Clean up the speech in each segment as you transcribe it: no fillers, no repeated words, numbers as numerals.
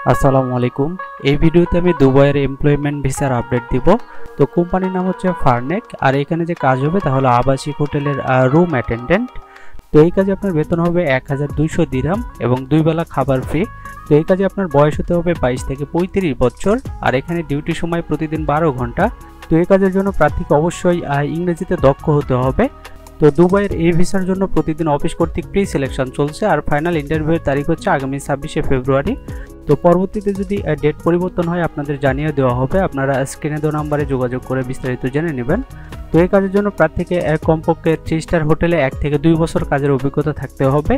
আসসালামু আলাইকুম। এই ভিডিওতে আমি দুবাইয়ের এমপ্লয়মেন্ট ভিসার আপডেট দিব। তো কোম্পানির নাম হচ্ছে ফারনেক, আর এখানে যে কাজ হবে তা হলো আবাসিক হোটেলের রুম অ্যাটেন্ডেন্ট। তো এই কাজে আপনার বেতন হবে 1200 দিরহাম এবং 2 বেলা খাবার ফ্রি। তো এই কাজে আপনার বয়স হতে হবে 22 থেকে 35 বছর, আর এখানে ডিউটি সময় প্রতিদিন 12 ঘন্টা। তো এই কাজের জন্য প্রার্থীকে অবশ্যই ইংরেজিতে দক্ষ হতে হবে। তো দুবাইয়ের এই ভিসার জন্য প্রতিদিন অফিস কর্তৃক প্রি সিলেকশন চলছে, আর ফাইনাল ইন্টারভিউয়ের তারিখ হচ্ছে আগামী 26শে ফেব্রুয়ারি। তো পরবর্তীতে যদি ডেট পরিবর্তন হয় আপনাদের জানিয়ে দেওয়া হবে, আপনারা স্ক্রিনে দেওয়া নাম্বারে যোগাযোগ করে বিস্তারিত জেনে নেবেন। তো এই কাজের জন্য প্রার্থীকে কমপক্ষে 3 স্টার হোটেলে 1 থেকে 2 বছর কাজের অভিজ্ঞতা থাকতে হবে,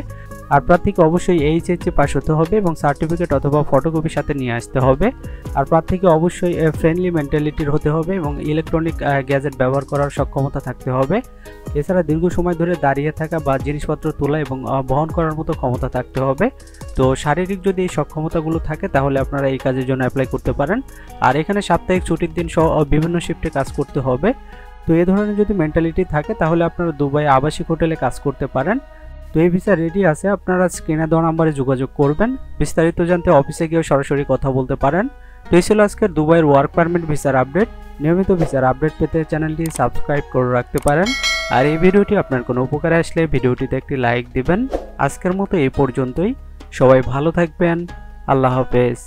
আর প্রার্থীকে অবশ্যই এইচএসসি পাস হতে হবে এবং সার্টিফিকেট অথবা ফটোকপি সাথে নিয়ে আসতে হবে। আর প্রার্থীকে অবশ্যই ফ্রেন্ডলি মেন্টালিটির হতে হবে এবং ইলেকট্রনিক গ্যাজেট ব্যবহার করার সক্ষমতা থাকতে হবে। এছাড়া দীর্ঘ সময় ধরে দাঁড়িয়ে থাকা বা জিনিসপত্র তোলা এবং বহন করার মতো ক্ষমতা থাকতে হবে। তো শারীরিক যদি এই সক্ষমতাগুলো থাকে তাহলে আপনারা এই কাজের জন্য অ্যাপ্লাই করতে পারেন। আর এখানে সাপ্তাহিক ছুটির দিন সহ বিভিন্ন শিফটে কাজ করতে হবে। তো এই ধরনের যদি মেন্টালিটি থাকে তাহলে আপনারা দুবাই আবাসিক হোটেলে কাজ করতে পারেন। তো এই ভিসা রেডি আছে, আপনারা স্ক্রিনে দেওয়া নাম্বারে যোগাযোগ করবেন। বিস্তারিত জানতে অফিসে গিয়ে সরাসরি কথা বলতে পারেন। তো এই ছিল আজকের দুবাইয়ের ওয়ার্ক পারমিট ভিসার আপডেট। নিয়মিত ভিসার আপডেট পেতে চ্যানেলটি সাবস্ক্রাইব করে রাখতে পারেন। আর এই ভিডিওটি আপনার কোনো উপকারে আসলে ভিডিওটিতে একটি লাইক দিবেন। আজকের মতো এই পর্যন্তই। সবাই ভালো থাকবেন। আল্লাহ হাফেজ।